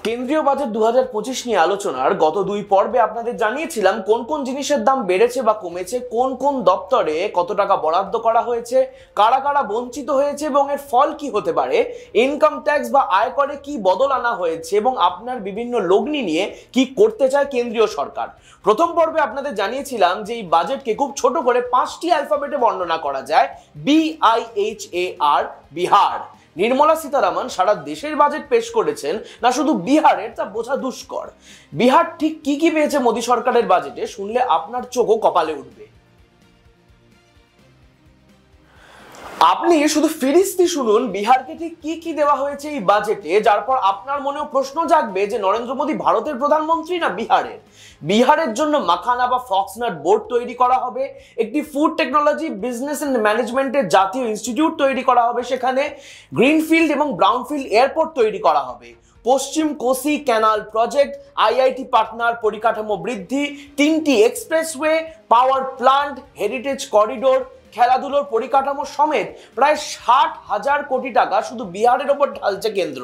কেন্দ্রীয় বাজেট 2025 নিয়ে আলোচনার গত দুই পর্বে আপনাদের জানিয়েছিলাম কোন কোন জিনিসের দাম বেড়েছে বা কমেছে, কোন কোন দপ্তরে কত টাকা বরাদ্দ করা হয়েছে, কারা কারা বঞ্চিত হয়েছে এবং এর ফল কি হতে পারে, ইনকাম ট্যাক্স বা আয়করে কি বদল আনা হয়েছে এবং আপনার বিভিন্ন লগ্নি নিয়ে কি করতে চায় কেন্দ্রীয় সরকার। প্রথম পর্বে আপনাদের জানিয়েছিলাম যে এই বাজেটকে খুব ছোট করে 5টি অ্যালফাবেটে বর্ণনা করা যায়, BIHAR, বিহার। নির্মলা সীতারামন সারা দেশের বাজেট পেশ করেছেন, না শুধু বিহারের, তা বোঝা দুষ্কর। বিহার ঠিক কি কি পেয়েছে মোদী সরকারের বাজেটে শুনলে আপনার চোখও কপালে উঠবে। আপনি শুধু ফিরিস্তি শুনুন বিহারকে ঠিক কি কি দেওয়া হয়েছে এই বাজেটে, যার পর আপনার মনেও প্রশ্ন জাগবে যে নরেন্দ্র মোদী ভারতের প্রধানমন্ত্রী না বিহারের। বিহারের জন্য মাখানা বা ফক্সনাট বোর্ড তৈরি করা হবে, একটি ফুড টেকনোলজি বিজনেস এন্ড ম্যানেজমেন্টের জাতীয় ইনস্টিটিউট তৈরি করা হবে, সেখানে গ্রিনফিল্ড এবং ব্রাউনফিল্ড এয়ারপোর্ট তৈরি করা হবে, পশ্চিম কোসি ক্যানাল প্রজেক্ট, IIT পাটনার পরিকাঠামো বৃদ্ধি, 3টি expressway, power plant, heritage corridor, খেলাধুলোর পরিকাঠামো সমেত প্রায় 60,000 কোটি টাকা শুধু বিহারের ওপর ঢালছে কেন্দ্র।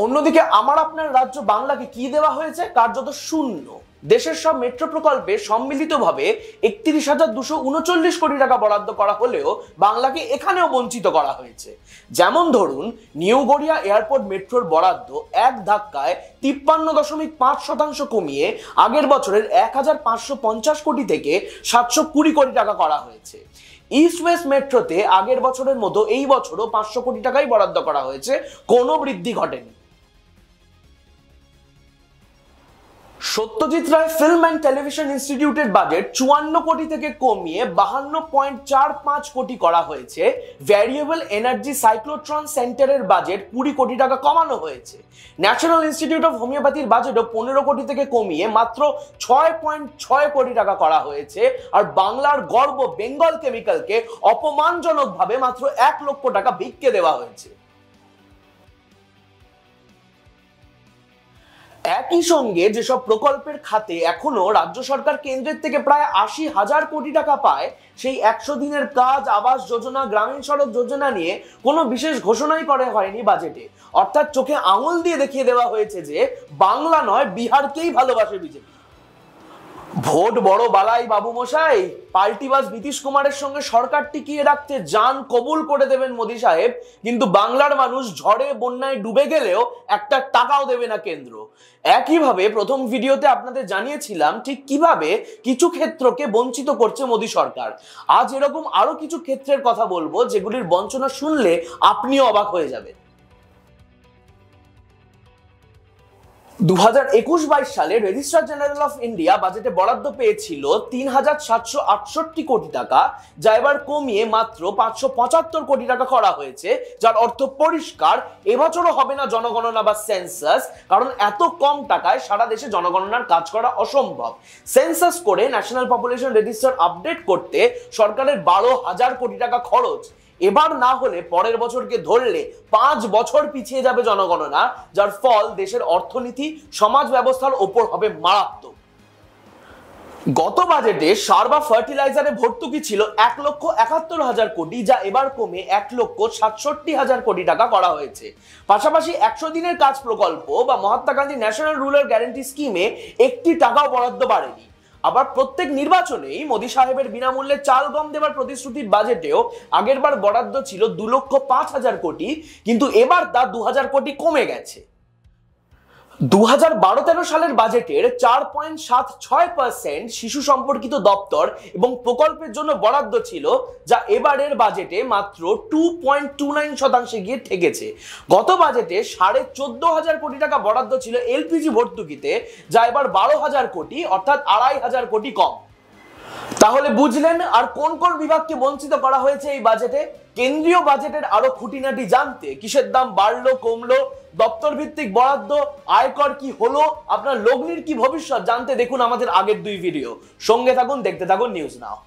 অন্যদিকে আমার আপনার রাজ্য বাংলাকে কি দেওয়া হয়েছে? কার্যত শূন্য। দেশের সব মেট্রো প্রকল্পে সম্মিলিতভাবে 31,239 কোটি টাকা বরাদ্দ করা হলেও বাংলাকে এখানেও বঞ্চিত করা হয়েছে। যেমন ধরুন, নিউ গড়িয়া এয়ারপোর্ট মেট্রোর বরাদ্দ এক ধাক্কায় 53.5% কমিয়ে আগের বছরের 1,550 কোটি থেকে 720 কোটি টাকা করা হয়েছে। ইস্ট ওয়েস্ট মেট্রোতে আগের বছরের মতো এই বছরও 500 কোটি টাকাই বরাদ্দ করা হয়েছে, কোনো বৃদ্ধি ঘটেনি। Satyajit Ray film and television ইনস্টিটিউটের বাজেট 54 কোটি থেকে কমিয়ে 52.45 কোটি করা হয়েছে। ভ্যারিয়েবল এনার্জি সাইক্লোট্রন সেন্টারের বাজেট 20 কোটি টাকা কমানো হয়েছে। ন্যাশনাল ইনস্টিটিউট অফ হোমিওপ্যাথির বাজেটও 15 কোটি থেকে কমিয়ে মাত্র 6.6 কোটি টাকা করা হয়েছে। আর বাংলার গর্ব বেঙ্গল কেমিক্যালকে অপমানজনকভাবে মাত্র 1 লক্ষ টাকা ভিক্ষে দেওয়া হয়েছে। একই সঙ্গে যেসব প্রকল্পের খাতে এখনো রাজ্য সরকার কেন্দ্রের থেকে প্রায় 80,000 কোটি টাকা পায়, সেই 100 দিনের কাজ, আবাস যোজনা, গ্রামীণ সড়ক যোজনা নিয়ে কোনো বিশেষ ঘোষণাই করা হয়নি বাজেটে। অর্থাৎ চোখে আঙুল দিয়ে দেখিয়ে দেওয়া হয়েছে যে বাংলা নয়, বিহারকেই ভালোবাসে বিজেপি। ভোট বড় বালাই বাবু মশাই, পাল্টিবাজ নীতিশ কুমারের সঙ্গে সরকার টিকিয়ে রাখতে জান কবুল করে দেবেন মোদী সাহেব, কিন্তু বাংলার মানুষ ঝড়ে বন্যায় ডুবে গেলেও একটা টাকাও দেবে না কেন্দ্র। একইভাবে প্রথম ভিডিওতে আপনাদের জানিয়েছিলাম ঠিক কিভাবে কিছু ক্ষেত্রকে বঞ্চিত করছে মোদী সরকার। আজ এরকম আরো কিছু ক্ষেত্রের কথা বলবো যেগুলির বঞ্চনা শুনলে আপনিও অবাক হয়ে যাবেন। 2021-22 সালে রেজিস্ট্রার জেনারেল অফ ইন্ডিয়া বাজেটে বরাদ্দ পেয়েছিল 3,768 কোটি টাকা, যা এবার কমিয়ে মাত্র 575 কোটি টাকা করা হয়েছে, যার অর্থ পরিষ্কার এবছরও হবে না জনগণনা বা সেন্সাস, কারণ এত কম টাকায় সারা দেশে জনগণনার কাজ করা অসম্ভব। সেন্সাস করে ন্যাশনাল পপুলেশন রেজিস্টার আপডেট করতে সরকারের 12,000 কোটি টাকা খরচ। এবার না হলে পরের বছরকে ধরলে 5 বছর পিছিয়ে যাবে জনগণনা, যার ফল দেশের অর্থনীতি, সমাজ ব্যবস্থার ওপর হবে মারাত্মক। গত বাজেটে সার বা ফার্টিলাইজারে ভর্তুকি ছিল 1,71,000 কোটি, যা এবার কমে 1,67,000 কোটি টাকা করা হয়েছে। পাশাপাশি 100 দিনের কাজ প্রকল্প বা Mahatma Gandhi national rural guarantee স্কিমে 1টি টাকাও বরাদ্দ বাড়েনি। আবার প্রত্যেক নির্বাচনেই মোদী সাহেবের বিনামূল্যে চাল গম দেবার প্রতিশ্রুতির বাজেটেও আগেরবার বরাদ্দ ছিল 2,05,000 কোটি, কিন্তু এবার তা 2,000 কোটি কমে গেছে। 2012-13 সালের বাজেটের 4.76% শিশু সম্পর্কিত দপ্তর এবং প্রকল্পের জন্য বরাদ্দ ছিল, যা এবারের বাজেটে মাত্র 2.29% গিয়ে ঠেকেছে। গত বাজেটে 14,500 কোটি টাকা বরাদ্দ ছিল LPG ভর্তুকিতে, যা এবার 12,000 কোটি, অর্থাৎ 2,500 কোটি কম। তাহলে বুঝলেন আর কোন কোন বিভাগকে বঞ্চিত করা হয়েছে এই বাজেটে। কেন্দ্রীয় বাজেটের আরো খুঁটিনাটি জানতে, কিসের দাম বাড়লো কমলো, দপ্তর ভিত্তিক বরাদ্দ, আয়কর কি হলো, আপনার লগ্নির কি ভবিষ্যৎ জানতে দেখুন আমাদের আগের 2 ভিডিও। সঙ্গে থাকুন, দেখতে থাকুন নিউজ নাও।